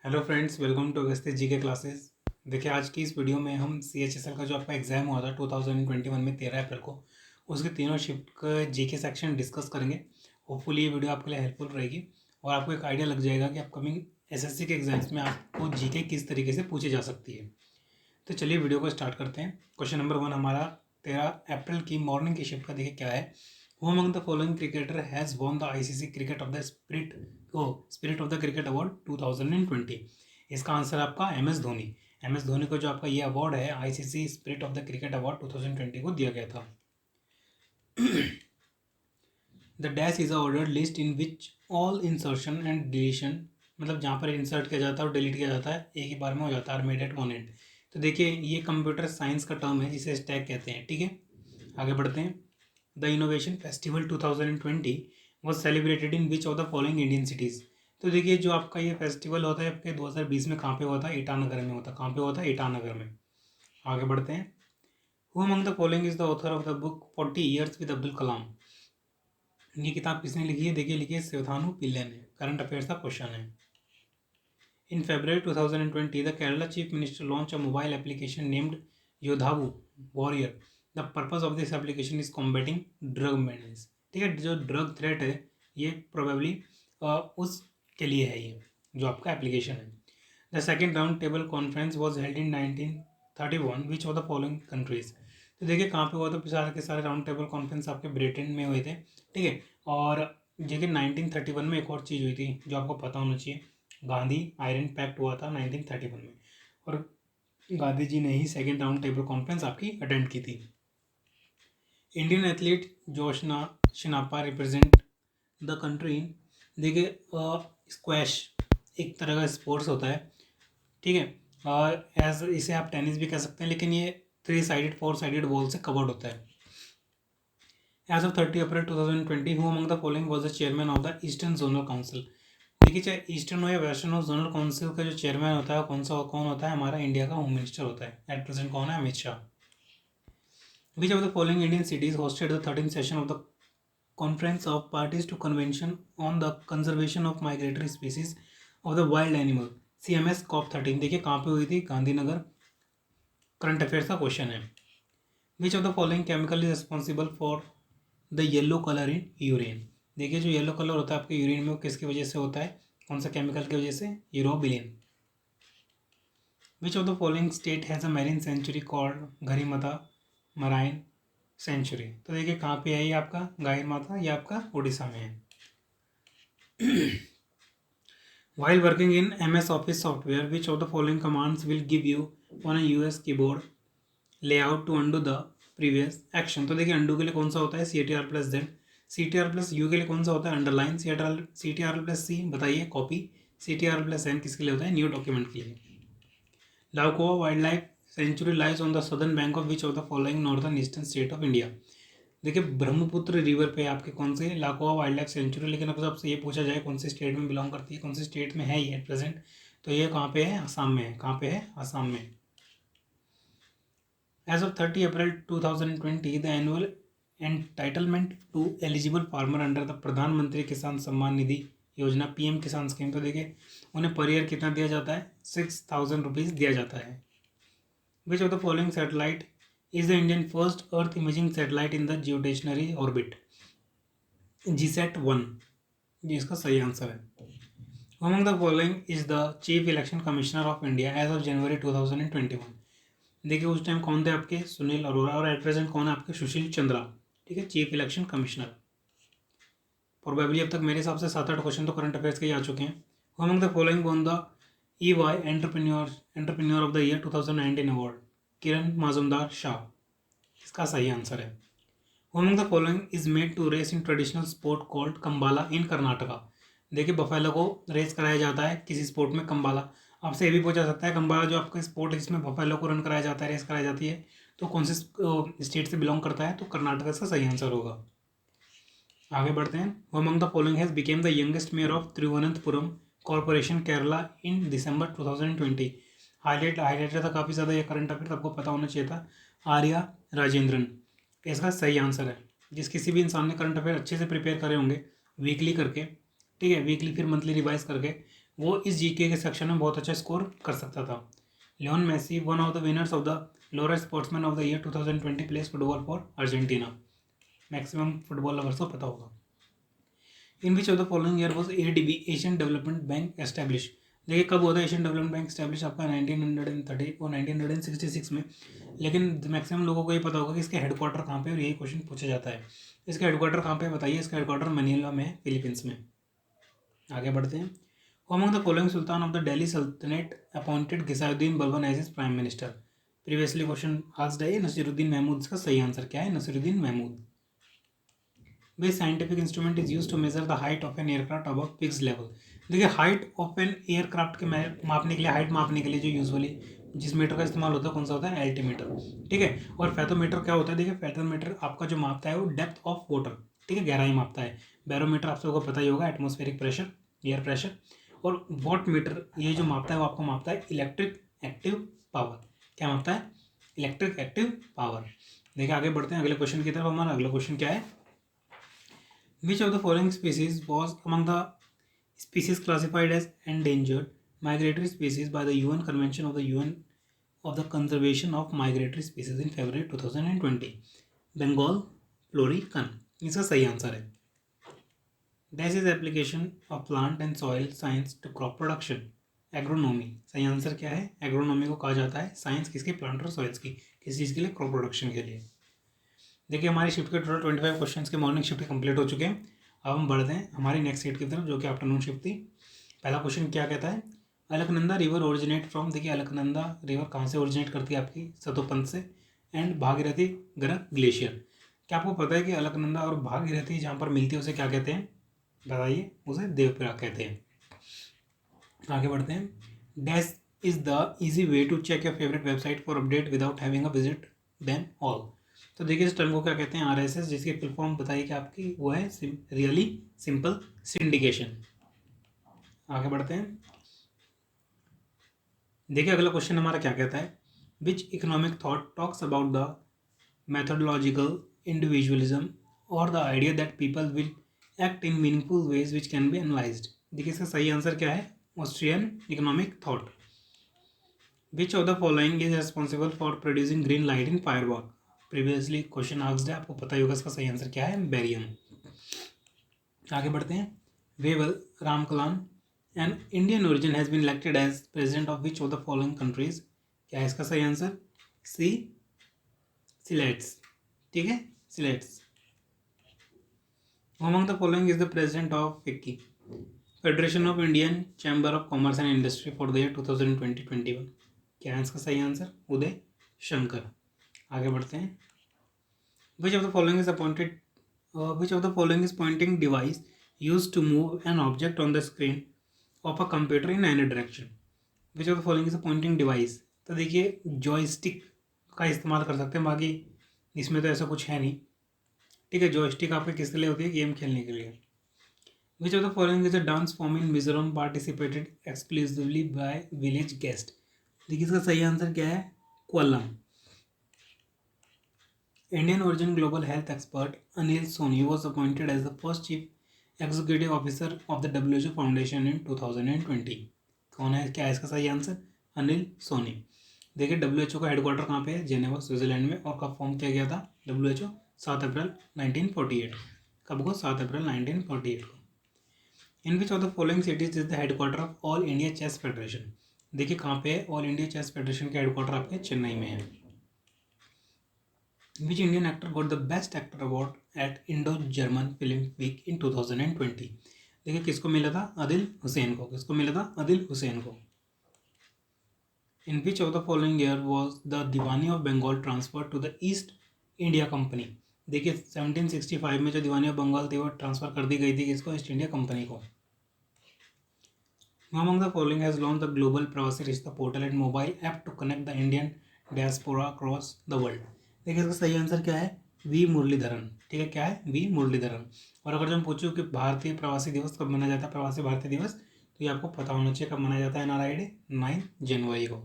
Hello friends, welcome to Agastya ji के classes. देखिए, आज की इस वीडियो में हम CHSL का जो आपका एग्ज़ाम हुआ था 2021 में 13 अप्रैल को, उसके तीनों शिफ्ट का जीके सेक्शन डिस्कस करेंगे। होपफुली ये वीडियो आपके लिए हेल्पफुल रहेगी और आपको एक आइडिया लग जाएगा कि अपकमिंग SSC के एग्जाम्स में आपको जीके किस तरीके से पूछी जा सकती है। तो चलिए वीडियो को स्टार्ट करते हैं। क्वेश्चन नंबर 1 हमारा 13 अप्रैल की मॉर्निंग की शिफ्ट का देखिए क्या है। Who among the following cricketer has won the ICC cricket of the spirit of the cricket award 2020। इसका आंसर आपका MS धोनी। MS धोनी को जो आपका ये अवार्ड है ICC spirit of the cricket award 2020 को दिया गया था। The dash is a order list in which all insertion and deletion, मतलब जहाँ पर इंसर्ट किया जाता है और डिलीट किया जाता है एक ही बार में हो जाता है, are made at one end. तो देखिए, ये कंप्यूटर साइंस का टर्म है जिसे स्टैक कहते हैं। ठीक है, आगे बढ़ते हैं। The innovation festival 2020 was celebrated in which of the following Indian cities. तो देखिए, जो आपका ये फेस्टिवल होता है आपके 2020 में कहाँ पे हुआ था? ईटानगर में होता। कहाँ पे हुआ था? ईटानगर में। आगे बढ़ते हैं। Who among the following is the author of the book 40 years with Abdul Kalam. ये किताब किसने लिखी है? देखिए, लिखी है शिवथानु पिल्ले ने। करंट अफेयर्स का क्वेश्चन है। In February 2020, the Kerala Chief Minister launched a mobile application named Yodhavu Warrior. The purpose of this application is combating drug menace. ठीक है, जो ड्रग थ्रेट है ये प्रोबेबली उसके लिए है, ये जो आपका एप्लीकेशन है। The second round table conference was held in 1931 which of the following countries. तो देखिए कहाँ पे हुआ था? सारे के सारे राउंड टेबल कॉन्फ्रेंस आपके ब्रिटेन में हुए थे। ठीक है, और देखिए 1931 में एक और चीज़ हुई थी जो आपको पता होना चाहिए। गांधी आयरन पैक्ट हुआ था 1931 में, और गांधी जी ने ही सेकेंड राउंड टेबल कॉन्फ्रेंस आपकी अटेंड की थी। Indian athlete Joshna Chinappa represent the country. देखिए, स्क्वैश एक तरह का स्पोर्ट्स होता है। ठीक है, और एज इसे आप टेनिस भी कह सकते हैं, लेकिन ये 3 साइडेड 4 साइडेड बॉल से कवर्ड होता है। As of 30 April 2020 who among the following was the chairman of the eastern zonal council. देखिए, चाहे ईस्टर्न हो या वेस्टर्न हो, जोनल काउंसिल का जो चेयरमैन होता है कौन होता है? हमारा इंडिया का होम मिनिस्टर होता है। एट प्रेजेंट कौन है? Amit Shah. Which of the following Indian cities hosted the 13th session of the conference of parties to convention on the conservation of migratory species of the wild animal CMS COP13। देखिए कहाँ पे हुई थी? Gandhinagar. Current affairs का question है। Which of the following chemical is responsible for the yellow colour in urine. देखिए, जो yellow colour होता है आपके यूरिन में वो किसकी वजह से होता है? कौन सा केमिकल की वजह से? Urobilin. Which of the following state has a marine sanctuary called Gahirmatha marine sanctuary. तो देखिए कहाँ पे है ये आपका घारीमाता? ये आपका उड़ीसा में है। While working in MS Office software, which of the following commands will give you on a US keyboard layout to undo the previous action। तो देखिए undo के लिए कौन सा होता है? CTR+Z। CTR+U के लिए कौन सा होता है? अंडरलाइन। CTR+C बताइए कॉपी। CTR+N किसके लिए होता है? न्यू डॉक्यूमेंट के लिए। Laokhowa wildlife sanctuary lies on the southern bank of which of the following northern eastern state of India. देखिए, ब्रह्मपुत्र रिवर पे आपके कौन से लाकोवा वाइल्ड लाइफ सेंचुरी, लेकिन अगर आपसे ये पूछा जाए कौन से स्टेट में बिलोंग करती है, कौन से स्टेट में है ये एट प्रेजेंट, तो ये कहाँ पे है? आसाम में है। कहाँ पे है? आसाम में। As of 30 April 2020 the annual entitlement to eligible farmer under the Pradhan Mantri Kisan Samman Nidhi योजना PM किसान स्कीम। तो देखिए उन्हें पर ईयर कितना दिया जाता है? 6000 रुपीज़ दिया जाता है। Which of the following satellite is the Indian first Earth imaging satellite in the geostationary orbit? GSAT-1 ये इसका सही आंसर है। Among the following is the Chief Election Commissioner of India as of January 2021। देखिए उस time कौन थे आपके? सुनील अरोड़ा। और एट प्रेजेंट कौन है आपके? सुशील चंद्रा। ठीक है, चीफ इलेक्शन कमिश्नर। प्रोबेबली अब तक मेरे हिसाब से 7-8 क्वेश्चन तो करंट अफेयर्स के ही आ चुके हैं। Among the following won the EY Entrepreneur of the Year 2019 award? किरण माजुमदार शाह इसका सही आंसर है। Among the following is made to race in traditional sport called Kambala in Karnataka. देखिए बफेलो को रेस कराया जाता है किसी स्पोर्ट में, कम्बाला। आपसे ये भी पूछा सकता है कम्बाला जो आपका स्पोर्ट है जिसमें बफेलो को रन कराया जाता है, रेस कराई जाती है, तो कौन से स्टेट से बिलोंग करता है? तो कर्नाटक इसका सही आंसर होगा। आगे बढ़ते हैं। Among the following has became the youngest mayor of Thiruvananthapuram Corporation Kerala in December 2020। Highlighted था काफ़ी ज़्यादा ये करंट अफेयर, आपको पता होना चाहिए था। आर्या राजेंद्रन इसका सही आंसर है। जिस किसी भी इंसान ने करंट अफेयर अच्छे से प्रिपेयर करे होंगे वीकली करके, ठीक है, वीकली फिर मंथली रिवाइज करके, वो इस जीके के सेक्शन में बहुत अच्छा स्कोर कर सकता था। Lionel Messi, one of the winners of the Laureus sportsman of the year 2020, plays football for Argentina. Maximum football lovers को पता होगा। In which of the following year was ADB, Asian development bank, establish. देखिए कब हुआ था Asian development bank establish? आपका 1930 और 1966 में। लेकिन मैक्सिमम लोगों को ये पता होगा कि इसके हेडक्वार्टर कहाँ पे, और यही क्वेश्चन पूछा जाता है। इसका हेडक्वार्टर कहाँ पे बताइए? इसका हेडक्वार्टर मनीला में है, फिलीपींस में। आगे बढ़ते हैं। Among the following sultan of the Delhi सल्तनत appointed Ghiyasuddin Balban as his prime minister. Previously question asked है नसीरुद्दीन महमूद। इसका सही आंसर क्या है? Nasiruddin Mahmud. Which scientific instrument is used to measure the height of an aircraft above fixed level? देखिए हाइट ऑफ एन एयरक्राफ्ट के मापने के लिए, हाइट मापने के लिए जो यूजुअली जिस मीटर का इस्तेमाल होता है कौन सा होता है? एल्टीमीटर। ठीक है। और फैथोमीटर क्या होता है? देखिए फैथोमीटर आपका जो मापता है वो डेप्थ ऑफ वाटर, ठीक है, गहराई मापता है। बैरोमीटर आप सबको पता ही होगा, एटमॉस्फेरिक प्रेशर, एयर प्रेशर। और वॉट मीटर ये जो मापता है वो आपको मापता है इलेक्ट्रिक एक्टिव पावर। क्या मापता है? Electric active power. देखिए आगे बढ़ते हैं अगले क्वेश्चन की तरफ। हमारा अगला क्वेश्चन क्या है? Which of the following species was among the species classified as endangered migratory species by the UN Convention of the UN of the Conservation of Migratory Species in February 2020? Bengal florican इसका सही answer है। This is application of plant and soil science to crop production. Agronomy सही answer क्या है? Agronomy को कहा जाता है साइंस किसकी? प्लांट और सॉइल्स की। किस चीज़ के लिए? क्रॉप प्रोडक्शन के लिए। देखिए हमारी शिफ्ट के टोटल 25 क्वेश्चंस के मॉर्निंग शिफ्ट कंप्लीट हो चुके हैं। अब हम बढ़ते हैं हमारी नेक्स्ट शिफ्ट की तरफ जो कि आफ्टरनून शिफ्ट थी। पहला क्वेश्चन क्या कहता है? Alaknanda river originate from. देखिए अलकनंदा रिवर कहाँ से ओरिजिनेट करती है? आपकी सतोपंथ से। And Bhagirathi Kharak glacier. क्या आपको पता है कि अलकनंदा और भागीरथी जहाँ पर मिलती है उसे क्या कहते हैं? बताइए। उसे देवप्रयाग कहते हैं। आगे बढ़ते हैं। Dash is the easy way to check your favourite website for update without having a visit them all. तो देखिए इस टर्म को क्या कहते हैं? RSS, जिसकी फुल फॉर्म बताइए कि आपकी वो है रियली सिंपल सिंडिकेशन। आगे बढ़ते हैं। देखिए अगला क्वेश्चन हमारा क्या कहता है? Which economic thought talks about the methodological individualism और the idea that people will act in meaningful ways which can be analysed. देखिए इसका सही आंसर क्या है? Austrian economic thought. Which of the following is responsible for producing green light in firework. Previously question asked है, आपको पता ही होगा इसका सही आंसर क्या है? बेरियम। आगे बढ़ते हैं। Wavel Ramkalawan an Indian origin has been elected as president of which of the following countries. क्या है इसका सही आंसर? Seychelles. ठीक है, Seychelles. Among the following is the president of FICCI, Federation of Indian Chamber of Commerce and industry for the year 2020-21। क्या है इसका सही आंसर? उदय शंकर। आगे बढ़ते हैं। विच of the following is appointed which of the following is pointing device used to move an object on the screen of a computer in any direction? Which of the following is a pointing device? तो देखिए joystick का इस्तेमाल कर सकते हैं, बाकी इसमें तो ऐसा कुछ है नहीं। ठीक है, जॉयस्टिक आपके किसके लिए होती है? गेम खेलने के लिए। Which of the following is a dance form in Mizoram participated exclusively by village guest? देखिए इसका सही आंसर क्या है? Kolam. Indian origin global health expert Anil Soni was appointed as the first chief executive officer of the WHO Foundation in 2020. कौन है? क्या है इसका सही आंसर? अनिल सोनी। देखिए WHO का हेडक्वार्टर कहाँ पे है? जेनेवा स्विट्जरलैंड में। और कब फॉर्म किया गया था WHO? 7 अप्रैल 1948। कब को? 7 अप्रैल 1948 को। In which of the following cities is the headquarter of All India chess federation. देखिए कहाँ पे है? ऑल इंडिया चेस फेडरेशन का हेडक्वार्टर आपके चेन्नई में है। Which Indian actor got the Best Actor Award at Indo-German Film Week in 2020? देखिए किसको मिला था? आदिल हुसैन को। किसको मिला था? आदिल हुसैन को। In which of the following year was the Diwani of Bengal transfer to the East India Company? देखिए 1765 में जो दीवानी ऑफ बंगाल थी वो ट्रांसफर कर दी गई थी किसको? ईस्ट इंडिया कंपनी को। Among the following has launched the global Pravasi Rishta portal and mobile app to connect the Indian diaspora across the world. देखिए इसका सही आंसर क्या है? वी मुरलीधरन। ठीक है, क्या है? वी मुरलीधरन। और अगर जो हम पूछूं कि भारतीय प्रवासी दिवस कब मनाया जाता है, प्रवासी भारतीय दिवस, तो ये आपको पता होना चाहिए कब मनाया जाता है। NRI डे 9 जनवरी को।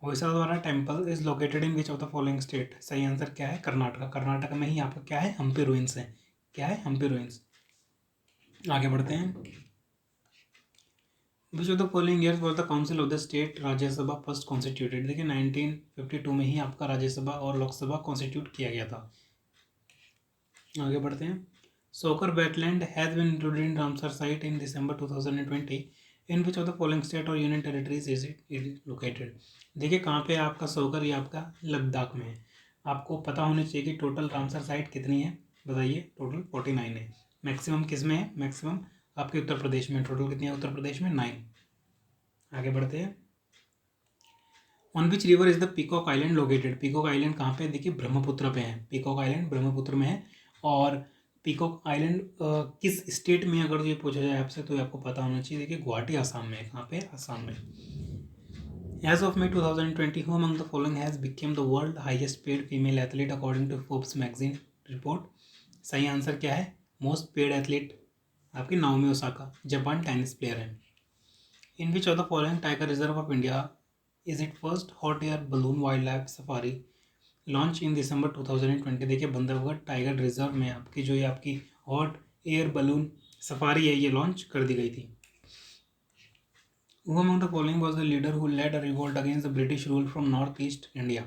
Hoysaleswara temple is located in which of the following state. सही आंसर क्या है? कर्नाटका। कर्नाटक में ही आपका क्या है? हम्पी रुइंस है। क्या है? हम्पी रुइंस। आगे बढ़ते हैं। विच of the following years was the council of the state Rajya Sabha first constituted. देखिए 1952 में ही आपका राज्यसभा और लोकसभा कॉन्स्टिट्यूट किया गया था। आगे बढ़ते हैं। Tsokar wetland has been included in Ramsar site in December 2020 in which of the following state और union territories is it located. देखिए कहाँ पे आपका सोकर, ये आपका लद्दाख में है। आपको पता होनी चाहिए कि टोटल रामसर साइट कितनी है, बताइए। टोटल 49 है। मैक्सिमम किस में है? मैक्सिमम आपके उत्तर प्रदेश में। टोटल कितनी है उत्तर प्रदेश में? 9। आगे बढ़ते हैं। On which river is the peacock island located. Peacock island कहाँ पे? देखिए ब्रह्मपुत्र पे है। पीकॉक आइलैंड ब्रह्मपुत्र में है। और पीकॉक आइलैंड किस स्टेट में, अगर ये पूछा जाए आपसे तो आपको पता होना चाहिए। देखिए गुवाहाटी आसाम में है। कहाँ पे? आसाम में। As of May 2020 who among the following has became the world highest paid female athlete according to Forbes magazine report. सही आंसर क्या है? मोस्ट पेड एथलीट आपकी Naomi Osaka, Japan tennis player है। In which of the following tiger reserve of India is it first hot air balloon wild life safari launch in दिसंबर 2020। देखिए बंदरगढ़ tiger reserve में आपकी जो ये आपकी हॉट एयर बलून सफारी है, ये launch कर दी गई थी। Who among the following was the leader who led a revolt against the British rule from North East India?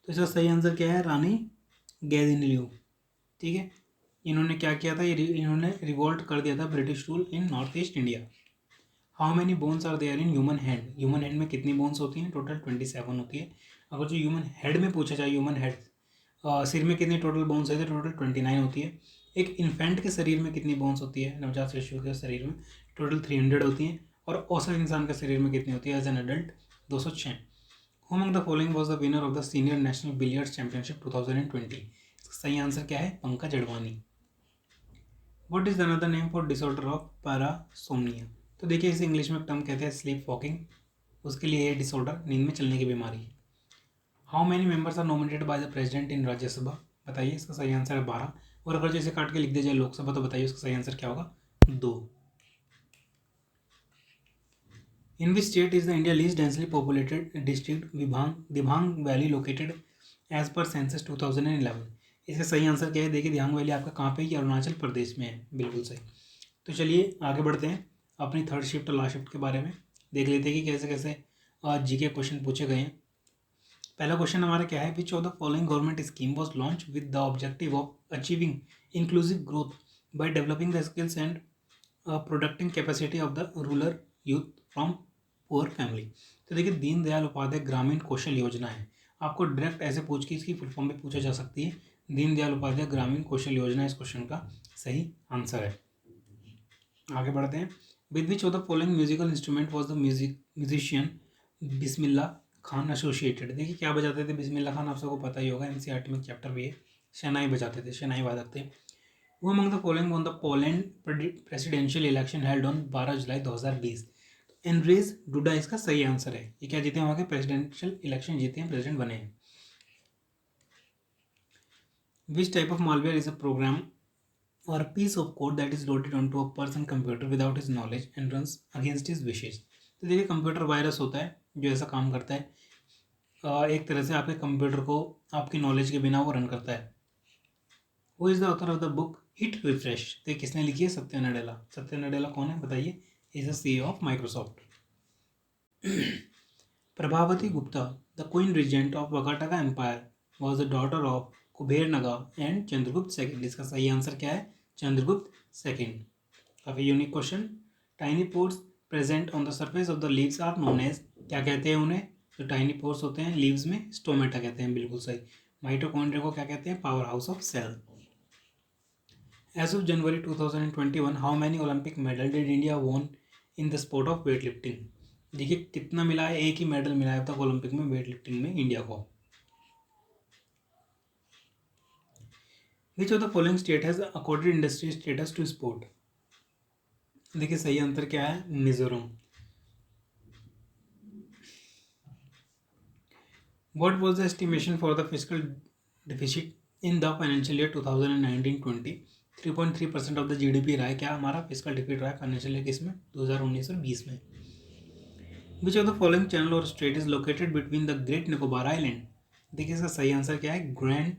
तो इसका सही आंसर क्या है? रानी गैदिनलियू। ठीक है, इन्होंने क्या किया था? इन्होंने रिवोल्ट कर दिया था British rule in North East India. How many bones are there in human hand. Human hand में कितनी बोन्स होती हैं? टोटल 27 होती है। अगर जो ह्यूमन हेड में पूछा जाए, ह्यूमन हेड सिर में कितनी टोटल बोन्स होती है? टोटल 29 होती है। एक इन्फेंट के शरीर में कितनी बोन्स होती है? नवजात शिशु के शरीर में टोटल 300 होती हैं। और औसत इंसान के शरीर में कितनी होती है as an adult? 206। Who among the following was the winner of the senior national billiards championship 2020। सही आंसर क्या है? Pankaj Advani. What is another name for disorder of parasomnia. तो देखिए इसे इंग्लिश में टर्म कहते हैं स्लीप वॉकिंग। उसके लिए ये डिसऑर्डर नींद में चलने की बीमारी है। How many members are nominated by the president in Rajya Sabha. बताइए, इसका सही आंसर है 12। और अगर जैसे काट के लिख दिया जाए लोकसभा, तो बताइए उसका सही आंसर क्या होगा? 2। In which state is the India least densely populated district Dibang valley located as per census 2011। इसका सही आंसर क्या है? देखिए दिबांग वैली आपका कहाँ पे है? अरुणाचल प्रदेश में है। बिल्कुल सही। तो चलिए आगे बढ़ते हैं अपनी थर्ड शिफ्ट और लास्ट शिफ्ट के बारे में देख लेते हैं कि कैसे कैसे जी के क्वेश्चन पूछे गए हैं। पहला क्वेश्चन हमारा क्या है? Which of the following government scheme was launch with the objective of achieving inclusive growth by developing the skills and प्रोडक्टिंग capacity of the rural youth from poor family. तो देखिए दीनदयाल उपाध्याय ग्रामीण कौशल योजना है। आपको डायरेक्ट ऐसे पूछ के इसकी फुल फॉर्म में पूछा जा सकती है। दीनदयाल उपाध्याय ग्रामीण कौशल योजना इस क्वेश्चन का सही आंसर है। आगे बढ़ते हैं। With which of the following musical instrument was the musician Bismillah Khan associated. देखिए क्या बजाते थे बिस्मिल्ला खान? आप सबको पता ही होगा, एनसीईआरटी में चैप्टर भी है। शहनाई बजाते थे, शहनाई वादक थे। वो among the following on the Poland presidential election held on 12 July 2020। Andrzej Duda इसका सही आंसर है। ये क्या जीते हैं? वहाँ के प्रेसिडेंशियल इलेक्शन जीते हैं, प्रेसिडेंट बने हैं। Which type of malware is a program or a piece of code that is loaded onto a person computer without his knowledge and runs against his wishes। तो देखिए कंप्यूटर वायरस होता है जो ऐसा काम करता है, एक तरह से आपके कंप्यूटर को आपकी नॉलेज के बिना वो रन करता है। वो is the author of the book hit refresh. तो किसने लिखी है? सत्या नडेला। सत्या नडेला कौन है बताइए? Is the CEO of Microsoft. Prabhavati Gupta the queen regent of Vakataka empire was the daughter of Kubera Naga and Chandragupta second. इसका सही आंसर क्या है? चंद्रगुप्त सेकंड। काफ़ी unique question. Tiny pores present on the surface of the leaves are known as. क्या कहते हैं उन्हें? जो टाइनी पोर्स होते हैं लीव्स में, स्टोमेटा कहते हैं। बिल्कुल सही। माइटोकॉन्ड्रिया को क्या कहते हैं? Power house of cell. As of January 2021 how many Olympic medal did India won in the sport of weight lifting. देखिए कितना मिला है? एक ही मेडल मिला है अब तक ओलंपिक में वेट लिफ्टिंग में इंडिया को। Which of the following state has accorded industry status to sport. देखिए सही आंसर क्या है? Mizoram. What was the estimation for the physical deficit in the financial year 2019-20? 3.3% of the GDP रहा है क्या हमारा फिजिकल डिफिट रहा है फाइनेंशियल ईयर किसमें? 2019 और 20 में। Which of the following channel or strait is located between the great Nicobar island. देखिए इसका सही आंसर क्या है? Grand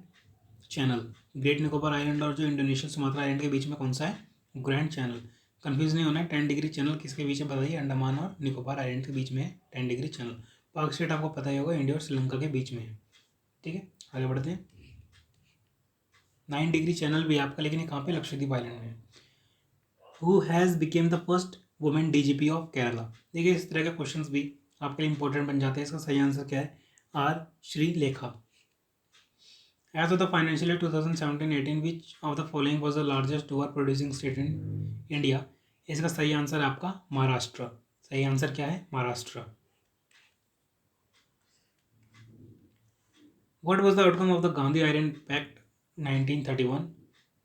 channel. Great Nicobar island और जो इंडोनेशिया सुमात्रा आइलैंड के बीच में कौन सा है? Grand channel. कन्फ्यूज नहीं होना है। 10 डिग्री चैनल किसके बीच में बताइए? अंडमान और निकोबार आइलैंड के बीच में है 10 डिग्री चैनल। पाक स्टेट आपको पता ही होगा, इंडिया और श्रीलंका के बीच में है। ठीक है, आगे बढ़ते हैं। 9 डिग्री चैनल भी आपका, लेकिन ये कहाँ पे? लक्षद्वीप आइलैंड में। Who has became the first women DGP of Kerala? देखिए इस तरह के क्वेश्चंस भी आपके लिए इंपॉर्टेंट बन जाते हैं। इसका सही आंसर क्या है? R Sreelekha. As of the financial year 2017-18, which of the following was the largest sugar producing state in India? इसका सही आंसर है आपका महाराष्ट्र। सही आंसर क्या है? Maharashtra. What was the outcome of the Gandhi Iron Pact 1931?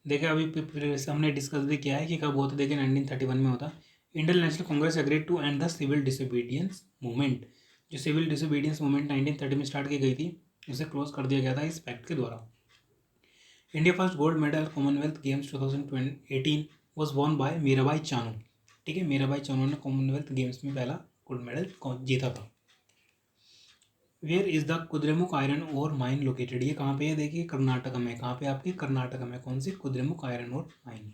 देखिए अभी हमने डिस्कस भी किया है कि कब होता। देखिए 1931 में होता। Indian National Congress agreed to end the civil disobedience movement. जो सिविल डिसोबीडियंस मूवमेंट 1930 में स्टार्ट की गई थी, उसे क्लोज कर दिया गया था इस पैक्ट के द्वारा। India first gold medal Commonwealth games 2018 was won by Mirabai Chanu. ठीक है, मीराबाई चानू ने कॉमनवेल्थ गेम्स में पहला गोल्ड मेडल जीता था। Where is the Kudremukh iron ore mine located? ये कहाँ पे है? देखिए कर्नाटक में। कहाँ पे? आपकी कर्नाटक में। कौन सी? Kudremukh iron ore mine.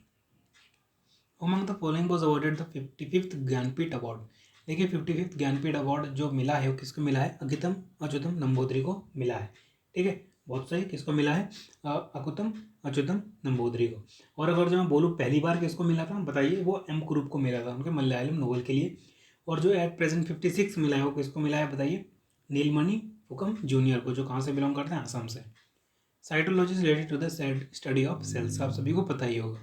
Among the following was awarded the 55th Jnanpith award? देखिए 55th ज्ञानपीठ अवार्ड जो मिला है वो किसको मिला है? अगितम अच्युतम नंबूदरी को मिला है। ठीक है, बहुत सही। किसको मिला है? अकुतम अच्युतम नंबूदरी को। और अगर जो मैं बोलूँ पहली बार किसको मिला था, बताइए? वो एम कुरूप को मिला था, उनके मलयालम नोवेल के लिए। और जो एट प्रेजेंट 56 मिला है वो किसको मिला है? बताइए? नीलमणि फुकम जूनियर को, जो कहाँ से बिलोंग करते हैं? आसाम से। Cytology is related to the study of cells, आप सभी को पता ही होगा।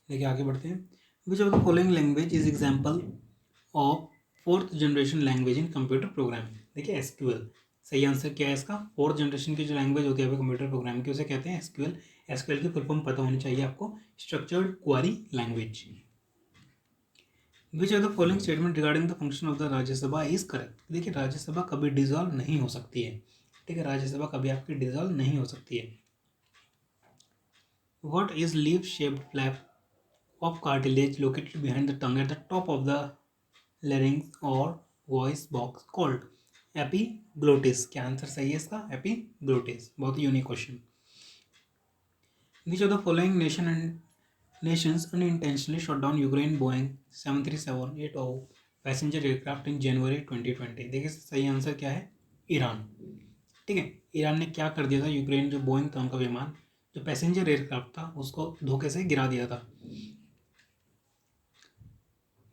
देखिए आगे बढ़ते हैं। विच of the following language is example of 4th generation language in computer programming? देखिए SQL। सही आंसर क्या है इसका? 4th जनरेशन की जो लैंग्वेज होती है कंप्यूटर प्रोग्रामिंग की, उसे कहते हैं SQL। SQL की फुल फॉर्म पता होनी चाहिए आपको, structured query language. Which of the following statement regarding the function of the Rajya Sabha is correct? देखिए राज्यसभा कभी डिजॉल्व नहीं हो सकती है। ठीक है, राज्यसभा कभी आपकी डिजॉल्व नहीं हो सकती है। What is leaf shaped flap of cartilage located behind the tongue at the top of the larynx or voice box called? Epiglottis। क्या आंसर सही है इसका? Epiglottis। बहुत ही unique question. Which of the following nations unintentionally shot down Ukraine Boeing 737-8 passenger aircraft in January 2020? देखिए सही answer क्या है? ईरान। ठीक है, ईरान ने क्या कर दिया था? यूक्रेन जो बोइंग था उनका विमान, जो पैसेंजर एयरक्राफ्ट था, उसको धोखे से गिरा दिया था।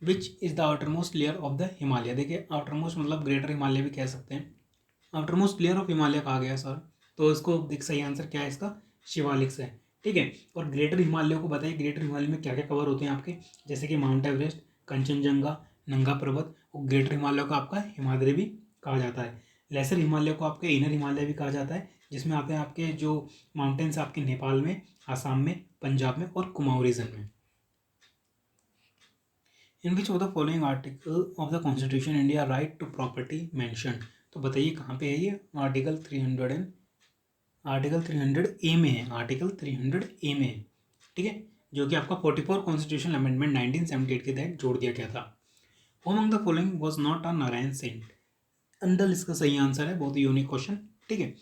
Which is the outermost layer of the Himalaya? देखिए आउटरमोस्ट मतलब ग्रेटर हिमालय भी कह सकते हैं। आउटरमोस्ट लेयर ऑफ हिमालय कहा गया सर, तो इसको देख सही आंसर क्या है इसका? शिवालिक से। ठीक है, और ग्रेटर हिमालय को बताइए ग्रेटर हिमालय में क्या क्या कवर होते हैं आपके? जैसे कि माउंट एवरेस्ट, कंचनजंगा, नंगा पर्वत। और ग्रेटर हिमालय को आपका हिमाद्री भी कहा जाता है। लेसर हिमालय को आपके इनर हिमालय भी कहा जाता है, जिसमें आते हैं आपके जो माउंटेन्स आपके नेपाल में, आसाम में, पंजाब में और कुमाऊं रीजन में। In which of the following article of the constitution India right to property mention? तो बताइए कहाँ पे है ये? आर्टिकल 300A में है। आर्टिकल 300A में है। ठीक है, जो कि आपका 44 कॉन्स्टिट्यूशन अमेंडमेंट 1978 के तहत जोड़ दिया गया था। Among the following was not a Nayanar saint? Andal इसका सही आंसर है। बहुत ही यूनिक क्वेश्चन। ठीक है,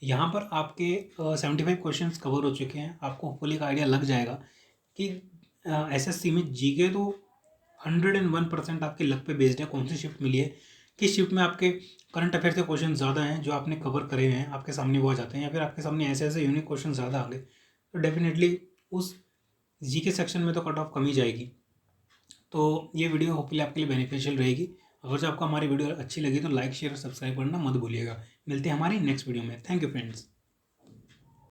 यहाँ पर आपके 75 क्वेश्चंस कवर हो चुके हैं। आपको होपफुली एक आइडिया लग जाएगा कि SSC में जीके तो 101% आपके लक पे बेस्ड है। कौन सी शिफ्ट मिली है, किस शिफ्ट में आपके करंट अफेयर के क्वेश्चन ज़्यादा हैं जो आपने कवर करे हुए हैं, आपके सामने वो आ जाते हैं, या फिर आपके सामने ऐसे ऐसे यूनिक क्वेश्चन ज़्यादा आ गए, तो डेफिनेटली उस जीके सेक्शन में तो कट ऑफ कम ही जाएगी। तो ये वीडियो होपफुली आपके लिए बेनिफिशियल रहेगी। अगर जो आपको हमारी वीडियो अच्छी लगी तो लाइक शेयर और सब्सक्राइब करना मत भूलिएगा। मिलते हैं हमारी नेक्स्ट वीडियो में। Thank you friends.